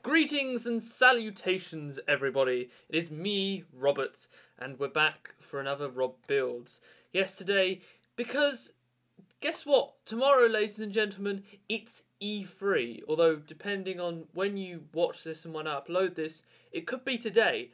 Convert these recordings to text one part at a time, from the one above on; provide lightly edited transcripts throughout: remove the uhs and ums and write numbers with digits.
Greetings and salutations, everybody. It is me, Robert, and we're back for another Rob Builds. Yes, today, because guess what? Tomorrow, ladies and gentlemen, it's E3. Although, depending on when you watch this and when I upload this, it could be today.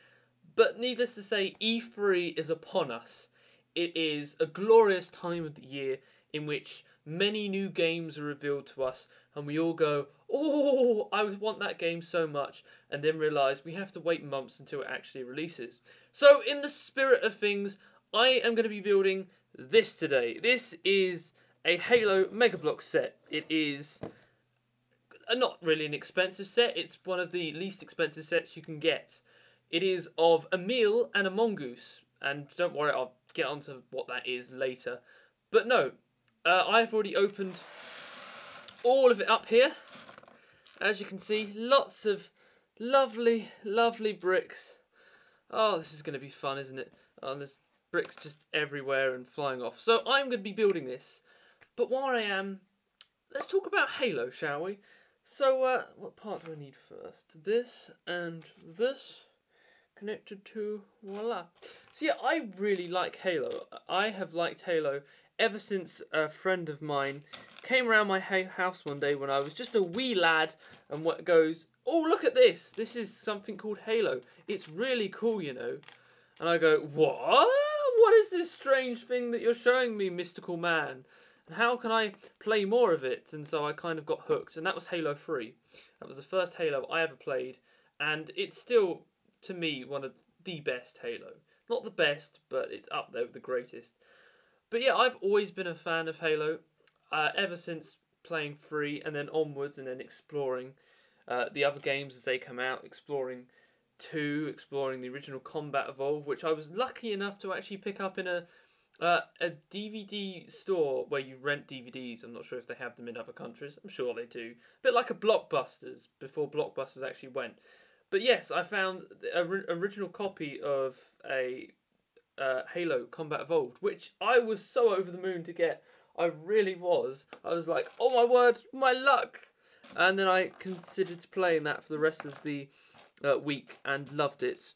But needless to say, E3 is upon us. It is a glorious time of the year in which many new games are revealed to us and we all go, oh, I want that game so much, and then realise we have to wait months until it actually releases. So in the spirit of things, I am going to be building this today. This is a Halo Mega Bloks set. It is not really an expensive set, it's one of the least expensive sets you can get. It is of a meal and a mongoose, and don't worry, I'll get onto what that is later. But no, I've already opened all of it up here. As you can see, lots of lovely, lovely bricks. Oh, this is going to be fun, isn't it? Oh, there's bricks just everywhere and flying off. So I'm going to be building this. But while I am, let's talk about Halo, shall we? So, what part do I need first? This and this connected to voila. So yeah, I really like Halo. I have liked Halo ever since a friend of mine came around my house one day when I was just a wee lad and what goes, oh, look at this. This is something called Halo. It's really cool, you know. And I go, what? What is this strange thing that you're showing me, mystical man? And how can I play more of it? And so I kind of got hooked. And that was Halo 3. That was the first Halo I ever played. And it's still, to me, one of the best Halo. Not the best, but it's up there with the greatest. But yeah, I've always been a fan of Halo. Ever since playing 3 and then onwards and then exploring the other games as they come out. Exploring 2, exploring the original Combat Evolved, which I was lucky enough to actually pick up in a DVD store where you rent DVDs. I'm not sure if they have them in other countries. I'm sure they do. A bit like a Blockbusters, before Blockbusters actually went. But yes, I found an original copy of a Halo Combat Evolved, which I was so over the moon to get. I really was. I was like, oh my word, my luck! And then I considered playing that for the rest of the week and loved it.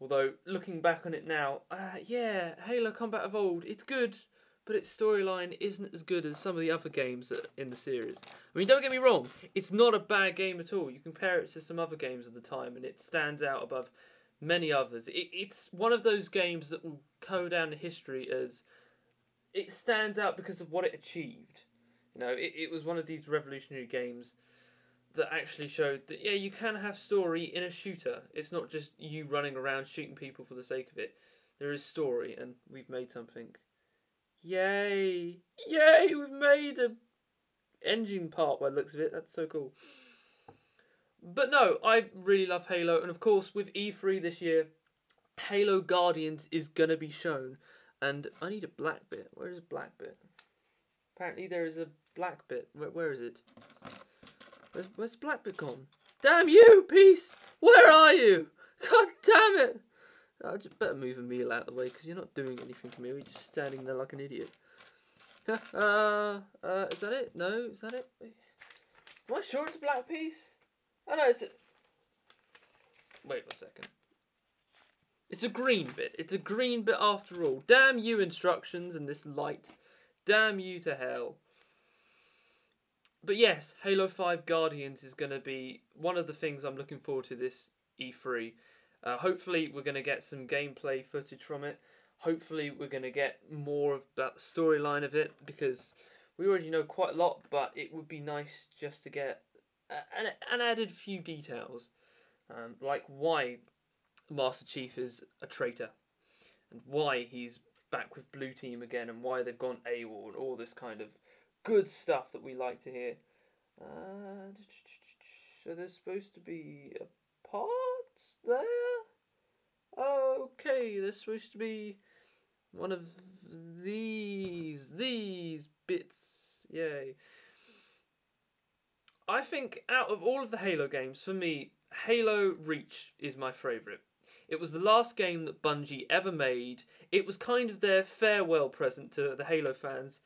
Although, looking back on it now, yeah, Halo Combat Evolved, it's good, but its storyline isn't as good as some of the other games in the series. I mean, don't get me wrong, it's not a bad game at all. You compare it to some other games of the time, and it stands out above many others. It's one of those games that will go down in history as it stands out because of what it achieved. You know, it was one of these revolutionary games that actually showed that, yeah, you can have story in a shooter. It's not just you running around shooting people for the sake of it. There is story, and we've made something. Yay! Yay! We've made a engine part by the looks of it. That's so cool. But no, I really love Halo, and of course, with E3 this year, Halo Guardians is going to be shown. And I need a black bit. Where is a black bit? Apparently there is a black bit. Where is it? Where's the black bit gone? Damn you, piece! Where are you? God damn it! I just better move a meal out of the way because you're not doing anything to me. You're just standing there like an idiot. Is that it? No, is that it? Am I sure it's a black piece? Oh no, it's a... Wait 1 second. It's a green bit. It's a green bit after all. Damn you, instructions and this light. Damn you to hell. But yes, Halo 5 Guardians is going to be one of the things I'm looking forward to this E3. Hopefully we're going to get some gameplay footage from it. Hopefully we're going to get more about the storyline of it, because we already know quite a lot, but it would be nice just to get an added few details. Like why Master Chief is a traitor, and why he's back with Blue Team again, and why they've gone AWOL, and all this kind of good stuff that we like to hear. So there's supposed to be a part there? Okay, there's supposed to be one of these bits. Yay. I think out of all of the Halo games, for me, Halo Reach is my favourite. It was the last game that Bungie ever made. It was kind of their farewell present to the Halo fans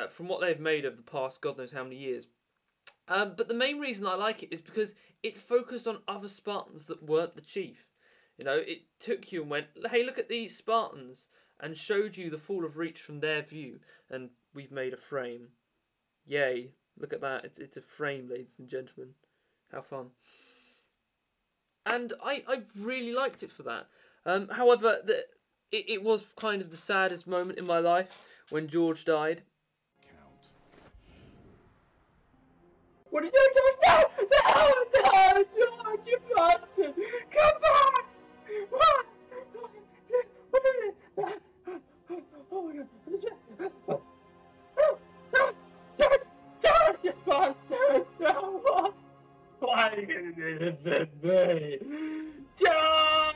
from what they've made over the past God knows how many years. But the main reason I like it is because it focused on other Spartans that weren't the chief. You know, it took you and went, hey, look at these Spartans, and showed you the fall of Reach from their view. And we've made a frame. Yay. Look at that. It's a frame, ladies and gentlemen. How fun. And I really liked it for that. However, it was kind of the saddest moment in my life when George died. What are you doing, George? No, George, you bastard! Come back! What? What is it? Oh my God! George, you bastard! No, what? Why are you gonna do this to me? George!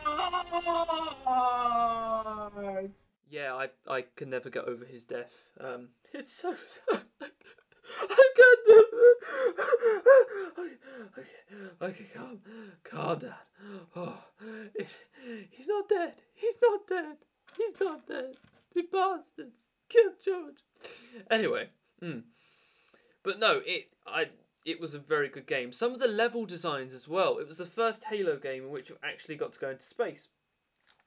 Yeah, I can never get over his death. It's so sad. I can't. Okay, calm down. Oh, he's not dead. He's not dead. He's not dead. You bastards killed George. Anyway, but no, it was a very good game. Some of the level designs as well. It was the first Halo game in which you actually got to go into space,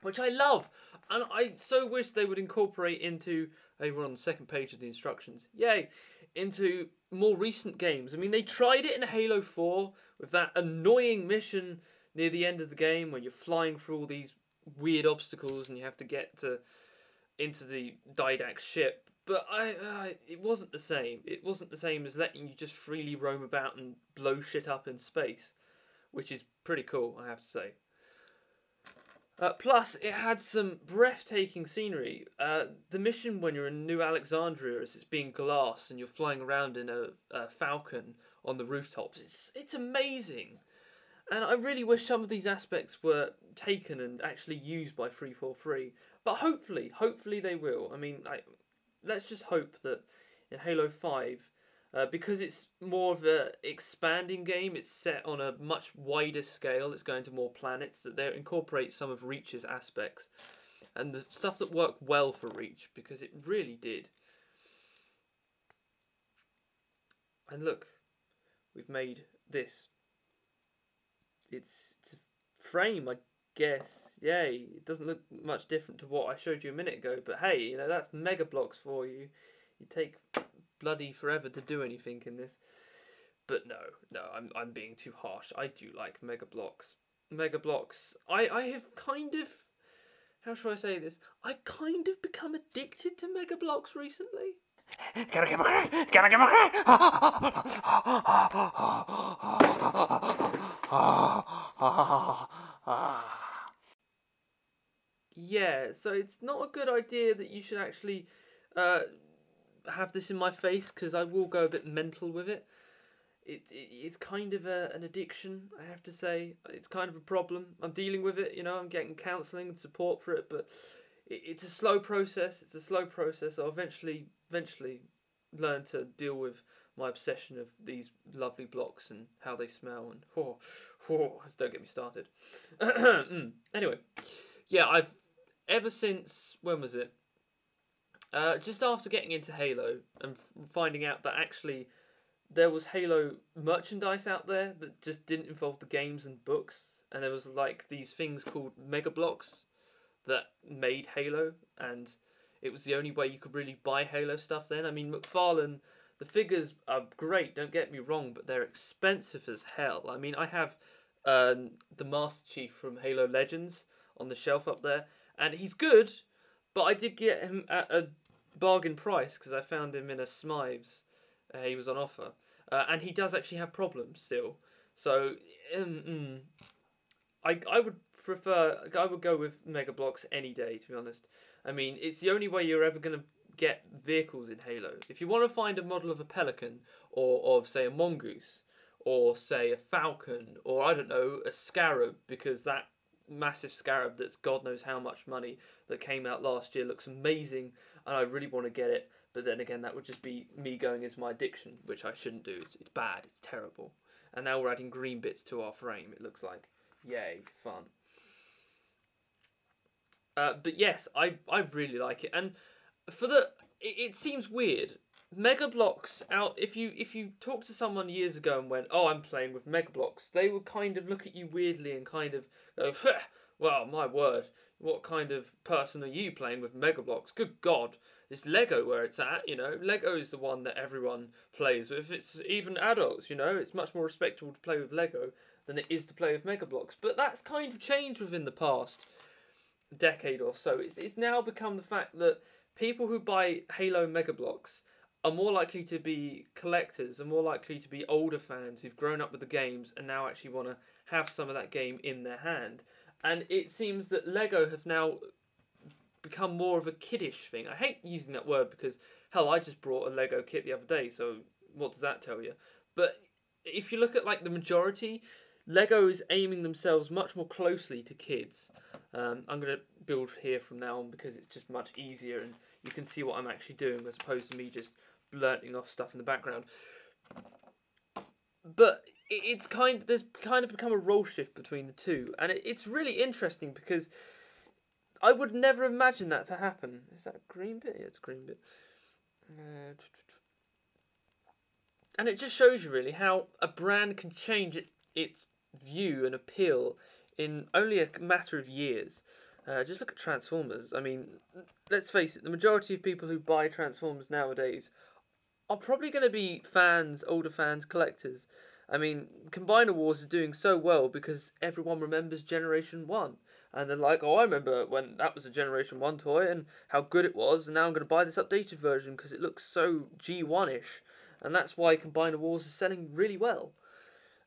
which I love, and I so wish they would incorporate into. Hey, we're on the second page of the instructions. Yay! Into more recent games. I mean, they tried it in Halo 4 with that annoying mission near the end of the game where you're flying through all these weird obstacles and you have to get into the Didac ship. But it wasn't the same. It wasn't the same as letting you just freely roam about and blow shit up in space, which is pretty cool, I have to say. Plus, it had some breathtaking scenery. The mission when you're in New Alexandria as it's being glass and you're flying around in a Falcon on the rooftops, it's amazing. And I really wish some of these aspects were taken and actually used by 343. But hopefully they will. I mean, let's just hope that in Halo 5, because it's more of an expanding game, it's set on a much wider scale, it's going to more planets, that they incorporate some of Reach's aspects and the stuff that worked well for Reach, because it really did. And look, we've made this. It's a frame, I guess. Yay, it doesn't look much different to what I showed you a minute ago, but hey, you know, that's Mega Bloks for you. You take bloody forever to do anything in this. But no, I'm being too harsh. I do like Mega Bloks. Mega Bloks, I have kind of, how shall I say this? I kind of become addicted to Mega Bloks recently. Can I get my crack? Can I get my crack? Yeah, so it's not a good idea that you should actually have this in my face, because I will go a bit mental with it. It's kind of an addiction, I have to say. It's kind of a problem. I'm dealing with it, you know, I'm getting counselling and support for it, but it's a slow process. It's a slow process. I'll eventually learn to deal with my obsession of these lovely blocks and how they smell, and don't get me started. Anyway, yeah, I've ever since, when was it? Just after getting into Halo and finding out that actually there was Halo merchandise out there that just didn't involve the games and books, and there was like these things called Mega Bloks that made Halo, and it was the only way you could really buy Halo stuff then. I mean, McFarlane, the figures are great, don't get me wrong, but they're expensive as hell. I mean, I have the Master Chief from Halo Legends on the shelf up there, and he's good, but I did get him at a bargain price because I found him in a Smythe's. He was on offer, and he does actually have problems still. So I would prefer. I would go with Mega Bloks any day, to be honest. I mean, it's the only way you're ever going to get vehicles in Halo. If you want to find a model of a Pelican, or of, say, a Mongoose, or, say, a Falcon, or, I don't know, a Scarab, because that massive Scarab that's God knows how much money that came out last year looks amazing, and I really want to get it. But then again, that would just be me going as my addiction, which I shouldn't do. It's bad. It's terrible. And now we're adding green bits to our frame, it looks like. Yay, fun. But yes, I really like it. And for it seems weird Mega Bloks out. If you talk to someone years ago and went, "Oh, I'm playing with Mega Bloks," they would kind of look at you weirdly and kind of go, "Well, my word, what kind of person are you playing with Mega Bloks? Good God, it's Lego where it's at. You know, Lego is the one that everyone plays with. It's even adults. You know, it's much more respectable to play with Lego than it is to play with Mega Bloks. But that's kind of changed within the past decade or so. It's now become the fact that people who buy Halo Mega Bloks are more likely to be collectors, are more likely to be older fans who've grown up with the games and now actually want to have some of that game in their hand. And it seems that Lego have now become more of a kiddish thing. I hate using that word because, hell, I just brought a Lego kit the other day, so what does that tell you? But if you look at like the majority, Lego is aiming themselves much more closely to kids. I'm going to build here from now on because it's just much easier and you can see what I'm actually doing as opposed to me just blurting off stuff in the background. But there's kind of become a role shift between the two, and it's really interesting because I would never imagine that to happen. Is that a green bit? Yeah, it's a green bit. And it just shows you really how a brand can change its view and appeal in only a matter of years. Just look at Transformers. I mean, let's face it, the majority of people who buy Transformers nowadays are probably going to be fans, older fans, collectors. I mean, Combiner Wars is doing so well because everyone remembers Generation 1. And they're like, oh, I remember when that was a Generation 1 toy and how good it was, and now I'm going to buy this updated version because it looks so G1-ish. And that's why Combiner Wars is selling really well.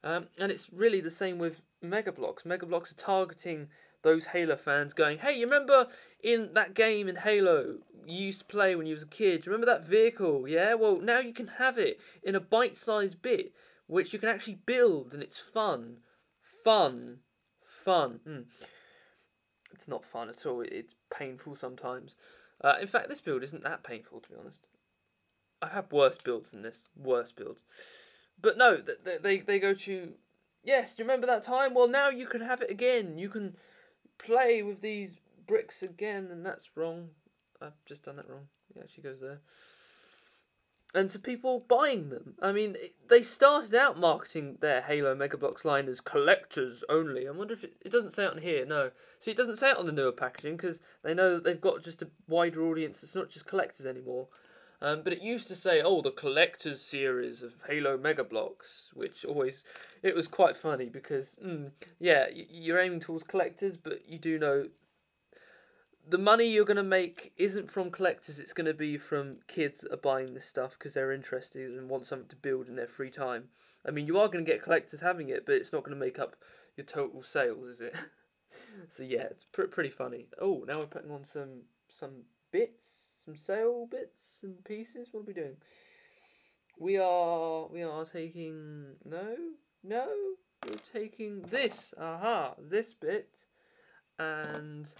And it's really the same with Mega Bloks. Mega Bloks are targeting those Halo fans going, hey, you remember in that game in Halo you used to play when you was a kid? Do you remember that vehicle? Yeah? Well, now you can have it in a bite-sized bit, which you can actually build, and it's fun. Fun. It's not fun at all. It's painful sometimes. In fact, this build isn't that painful, to be honest. I've had worse builds than this. Worse builds. But no, they go to, yes, do you remember that time? Well, now you can have it again. You can play with these bricks again, and that's wrong. I've just done that wrong. It actually goes there. And so people buying them. I mean, they started out marketing their Halo Mega Bloks line as collectors only. I wonder if it doesn't say it on here. No. See, it doesn't say it on the newer packaging because they know that they've got just a wider audience. It's not just collectors anymore. But it used to say, oh, the collector's series of Halo Mega Bloks, which it was quite funny because, yeah, you're aiming towards collectors, but you do know the money you're going to make isn't from collectors, it's going to be from kids that are buying this stuff because they're interested and want something to build in their free time. I mean, you are going to get collectors having it, but it's not going to make up your total sales, is it? So yeah, it's pretty funny. Oh, now we're putting on some bits, some sale bits and pieces. What are we doing? We are taking no. We're taking this. Aha, this bit and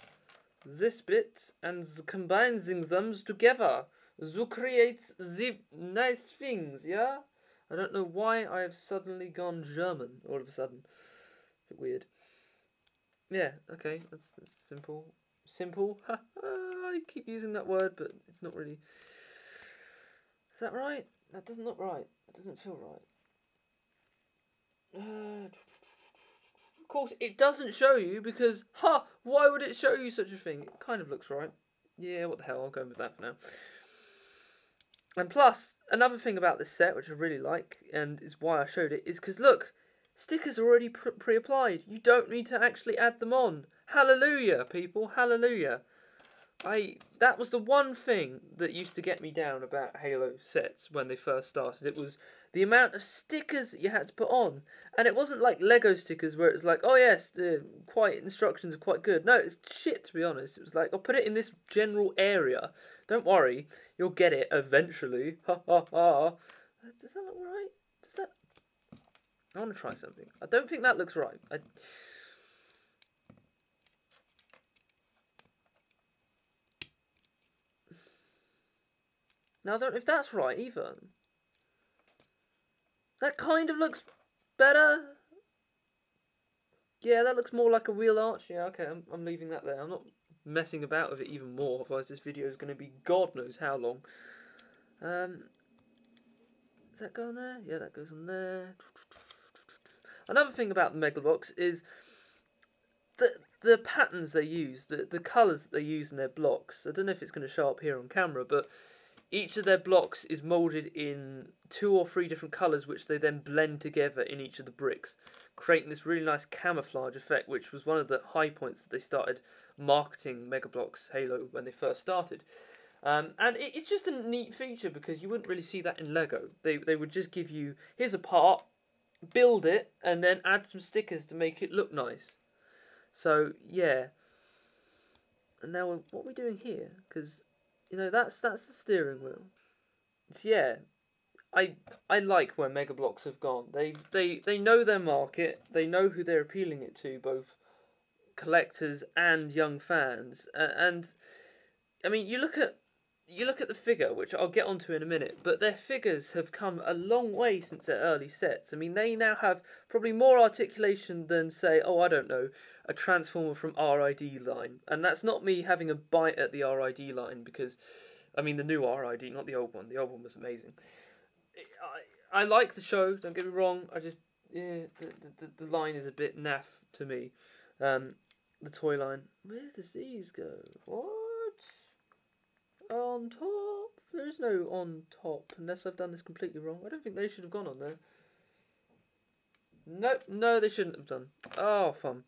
this bit and combining them together to create the nice things. Yeah. I don't know why I have suddenly gone German all of a sudden. A bit weird. Yeah, okay, that's simple. Simple? I keep using that word, but it's not really. Is that right? That doesn't look right. It doesn't feel right. Of course, it doesn't show you because, why would it show you such a thing? It kind of looks right. Yeah, what the hell, I'll go with that for now. And plus, another thing about this set, which I really like, and is why I showed it, is because look, stickers are already pre-applied. You don't need to actually add them on. Hallelujah, people, hallelujah. That was the one thing that used to get me down about Halo sets when they first started. It was the amount of stickers that you had to put on. And it wasn't like Lego stickers where it was like, oh yes, the instructions are quite good. No, it's shit, to be honest. It was like, I'll put it in this general area. Don't worry, you'll get it eventually. Ha ha ha. Does that look right? Does that... I want to try something. I don't think that looks right. Now, I don't know if that's right either. That kind of looks better. Yeah, that looks more like a wheel arch. Yeah, okay, I'm leaving that there. I'm not messing about with it even more, otherwise this video is going to be God knows how long. Does that go on there? Yeah, that goes on there. Another thing about the Mega Bloks is the patterns they use, the colours that they use in their blocks. I don't know if it's going to show up here on camera, but each of their blocks is moulded in 2 or 3 different colours, which they then blend together in each of the bricks, creating this really nice camouflage effect, which was one of the high points that they started marketing Mega Bloks Halo when they first started. And it's just a neat feature because you wouldn't really see that in Lego. They would just give you, here's a part, build it, and then add some stickers to make it look nice. So, yeah. And now, what are we doing here? Because, you know, that's the steering wheel. So, yeah. I like where Mega Bloks have gone. They know their market. They know who they're appealing it to, both collectors and young fans. And I mean, you look at the figure, which I'll get onto in a minute, but their figures have come a long way since their early sets. I mean, they now have probably more articulation than, say, oh, I don't know, a Transformer from RID line. And that's not me having a bite at the RID line, because, I mean, the new RID, not the old one. The old one was amazing. I like the show, don't get me wrong. I just, yeah, the line is a bit naff to me. The toy line. Where does these go? What? On top? There is no on top, unless I've done this completely wrong. I don't think they should have gone on there. Nope, no, they shouldn't have done. Oh, fun.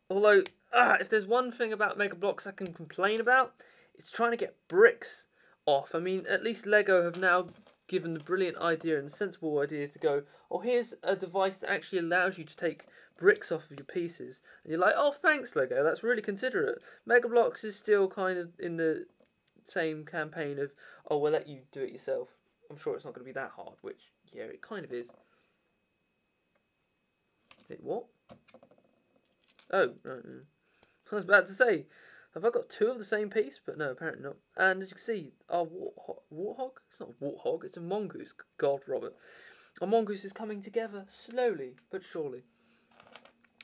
Although, if there's one thing about Mega Bloks I can complain about, it's trying to get bricks off. I mean, at least Lego have now given the brilliant idea and the sensible idea to go, oh, here's a device that actually allows you to take bricks off of your pieces. And you're like, oh, thanks, Lego, that's really considerate. Mega Bloks is still kind of in the same campaign of, oh, we'll let you do it yourself. I'm sure it's not going to be that hard, which, yeah, it kind of is. Wait, what? Oh, right. I was about to say, have I got 2 of the same piece? But no, apparently not. And as you can see, our warthog? It's not a warthog, it's a mongoose. God, Robert. Our mongoose is coming together slowly but surely.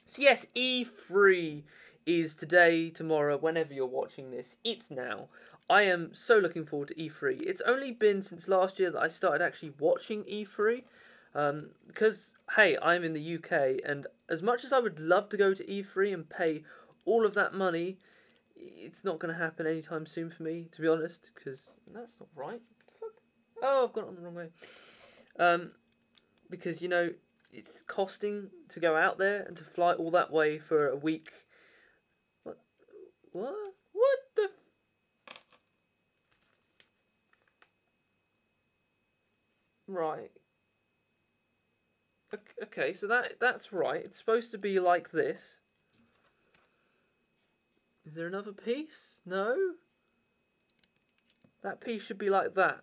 So yes, E3 is today, tomorrow, whenever you're watching this. It's now. I am so looking forward to E3. It's only been since last year that I started actually watching E3. Because, hey, I'm in the UK, and as much as I would love to go to E3 and pay all of that money, it's not going to happen anytime soon for me, to be honest, because that's not right. What the fuck? Oh, I've got it on the wrong way. Because, you know, it's costing to go out there and to fly all that way for a week. What? What the? Right. Okay, so that's right. It's supposed to be like this. Is there another piece? No? That piece should be like that.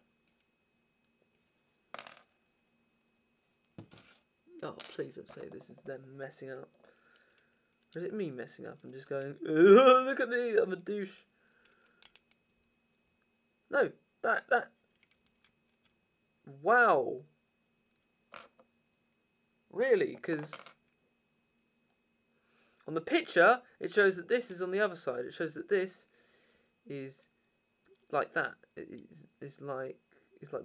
Oh, please don't say this is them messing up. Or is it me messing up and just going, look at me, I'm a douche. No, that. Wow. Really? Because on the picture, it shows that this is on the other side. It shows that this is like that. It's like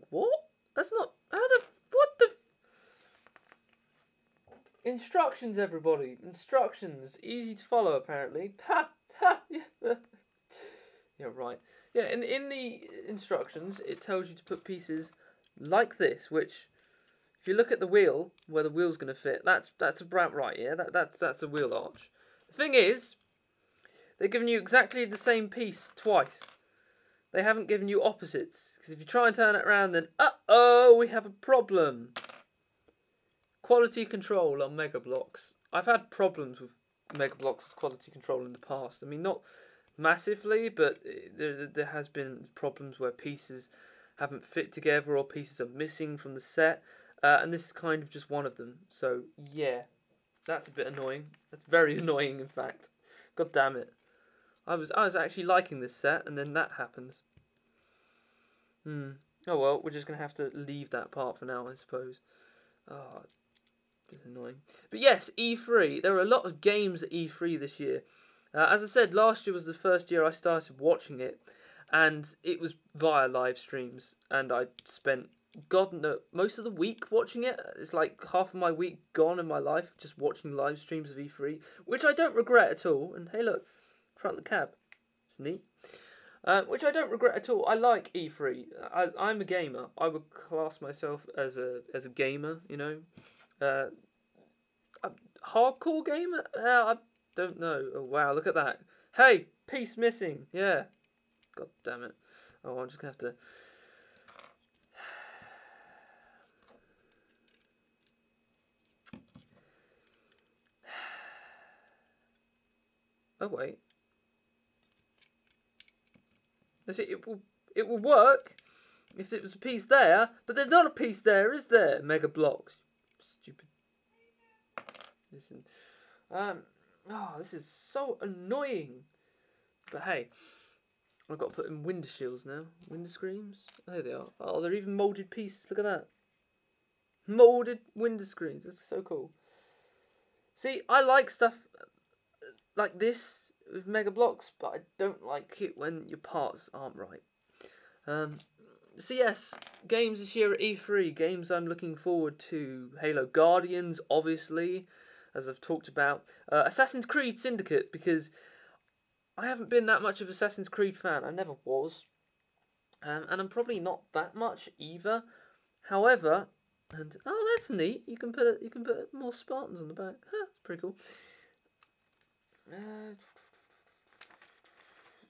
what? That's not what the instructions, everybody. Instructions, easy to follow apparently. Yeah, right. Yeah, in the instructions, it tells you to put pieces like this, which, if you look at the wheel, where the wheel's going to fit, that's about right, yeah? That's a wheel arch. The thing is, they've given you exactly the same piece twice. They haven't given you opposites, because if you try and turn it around, then, uh-oh, we have a problem. Quality control on Mega Bloks. I've had problems with Mega Bloks' quality control in the past. I mean, not massively, but there has been problems where pieces haven't fit together or pieces are missing from the set, and this is kind of just one of them. So yeah, that's a bit annoying. That's very annoying, in fact. God damn it! I was actually liking this set, and then that happens. Oh well, we're just gonna have to leave that part for now, I suppose. Oh, that's annoying. But yes, E3. There were a lot of games at E3 this year. As I said, last year was the first year I started watching it. and it was via live streams, and I spent God no most of the week watching it. It's like half of my week gone in my life just watching live streams of E3, which I don't regret at all. And hey, look, front of the cab, it's neat. Which I don't regret at all. I like E3. I'm a gamer. I would class myself as a gamer. You know, a hardcore gamer. I don't know. Oh wow, look at that. Hey, piece missing. Yeah. God damn it. Oh, I'm just gonna have to. Oh wait. Let's see. It will work if it was a piece there, but there's not a piece there, is there? Mega Bloks. Stupid. Listen. Oh, this is so annoying. But hey, I've got to put in window shields now. Window screens. Oh, there they are. Oh, they're even moulded pieces. Look at that. Moulded window screens. That's so cool. See, I like stuff like this with Mega Bloks, but I don't like it when your parts aren't right. So yes, games this year at E3. Games I'm looking forward to. Halo Guardians, obviously, as I've talked about. Assassin's Creed Syndicate, because I haven't been that much of an Assassin's Creed fan. I never was. And I'm probably not that much either. However, and oh, that's neat. You can put more Spartans on the back. Huh, that's pretty cool.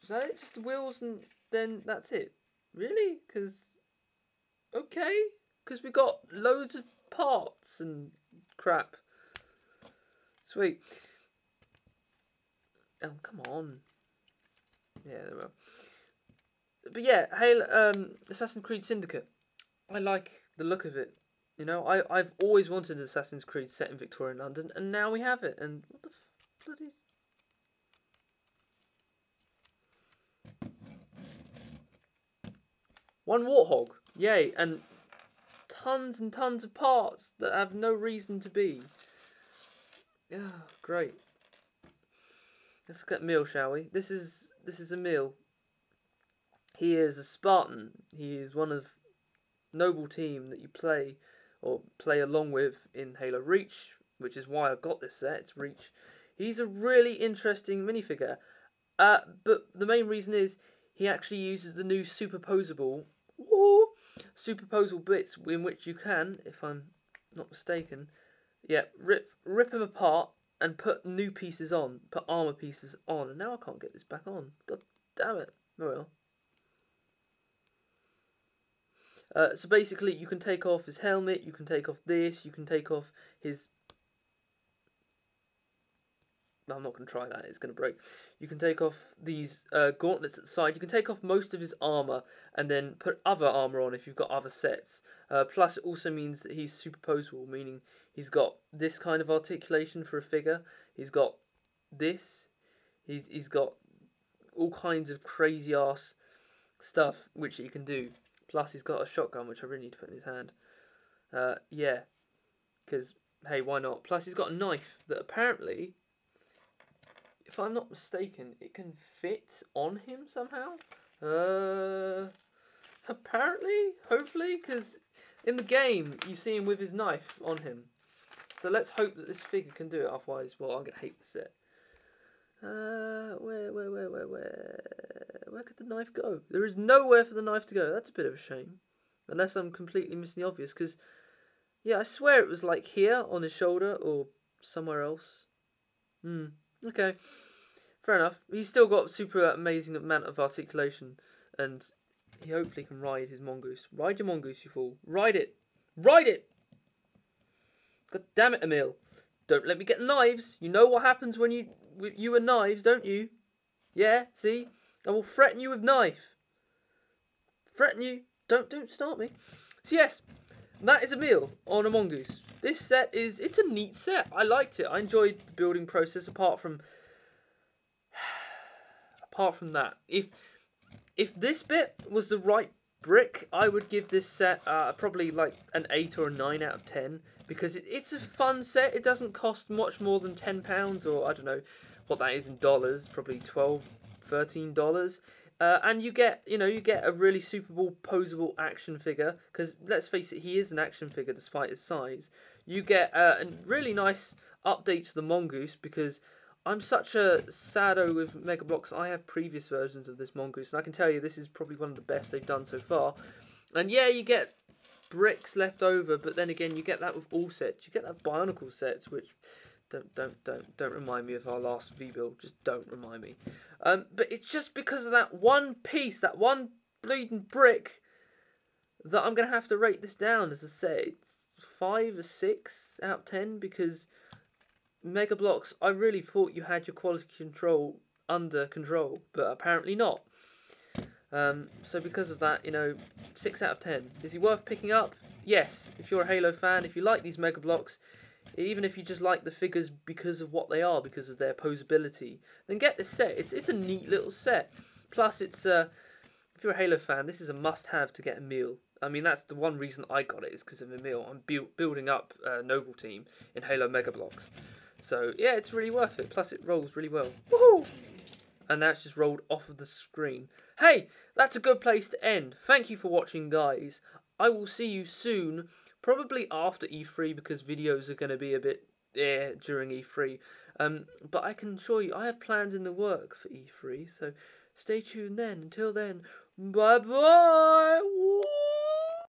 Is that it? Just the wheels, and then that's it? Really? Because okay, because we got loads of parts and crap. Sweet. Oh, come on. Yeah, there we are. But yeah, Halo, Assassin's Creed Syndicate. I like the look of it. You know, I've always wanted an Assassin's Creed set in Victorian London, and now we have it. And what the bloody... One Warthog. Yay. And tons and tons of parts that have no reason to be. Yeah, great. Let's look at Emil, shall we? This is Emil. He is a Spartan. He is one of noble team that you play along with in Halo Reach, which is why I got this set. It's Reach. He's a really interesting minifigure. But the main reason is he actually uses the new superposable bits in which you can, if I'm not mistaken, rip him apart and put new pieces on, put armor pieces on, and now I can't get this back on. God damn it. Oh well. So basically, you can take off his helmet, you can take off this, you can take off his... I'm not going to try that, it's going to break. You can take off these gauntlets at the side, you can take off most of his armour, and then put other armour on if you've got other sets. Plus, it also means that he's superposable, meaning he's got this kind of articulation for a figure, he's got this, he's got all kinds of crazy-ass stuff which he can do. Plus, he's got a shotgun, which I really need to put in his hand. Yeah, because, hey, why not? Plus, he's got a knife that apparently, if I'm not mistaken, it can fit on him somehow. Apparently, hopefully, because in the game, you see him with his knife on him. So let's hope that this figure can do it, otherwise, well, I'm going to hate the set. Where could the knife go? There is nowhere for the knife to go. That's a bit of a shame. Unless I'm completely missing the obvious, because, yeah, I swear it was like here on his shoulder or somewhere else. Okay. Fair enough. He's still got super amazing amount of articulation, and he hopefully can ride his Mongoose. Ride your Mongoose, you fool. Ride it. Ride it! God damn it, Emil. Don't let me get knives. You know what happens when you and knives, don't you? Yeah, see? I will threaten you with knife. Threaten you. Don't start me. So yes, that is Emil on a Mongoose. This set it's a neat set. I liked it. I enjoyed the building process apart from that. If this bit was the right brick, I would give this set probably like an 8 or a 9 out of 10. Because it's a fun set. It doesn't cost much more than £10, or I don't know what that is in dollars. Probably $12, $13. And you get a really suitable posable action figure, because let's face it, he is an action figure despite his size. You get a really nice update to the Mongoose, because I'm such a saddo with Mega Bloks. I have previous versions of this Mongoose, and I can tell you this is probably one of the best they've done so far. And yeah, you get bricks left over, but then again, you get that with all sets. You get that Bionicle sets, which don't remind me of our last V-build. Just don't remind me. But it's just because of that one piece, that one bleeding brick, that I'm gonna have to rate this down. As I say, it's 5 or 6 out of 10, because Mega Bloks, I really thought you had your quality control under control, but apparently not. So because of that, 6 out of 10. Is he worth picking up? Yes, if you're a Halo fan, if you like these Mega Bloks, even if you just like the figures because of what they are, because of their posability, then get this set. It's a neat little set. Plus, if you're a Halo fan, this is a must-have to get a meal. I mean, that's the one reason I got it, is because of a meal. I'm building up a Noble team in Halo Mega Bloks. So, yeah, it's really worth it. Plus, it rolls really well. Woohoo! And now it's just rolled off of the screen. Hey, that's a good place to end. Thank you for watching, guys. I will see you soon, probably after E3, because videos are going to be a bit during E3. But I can assure you, I have plans in the work for E3, so stay tuned then. Until then, bye-bye!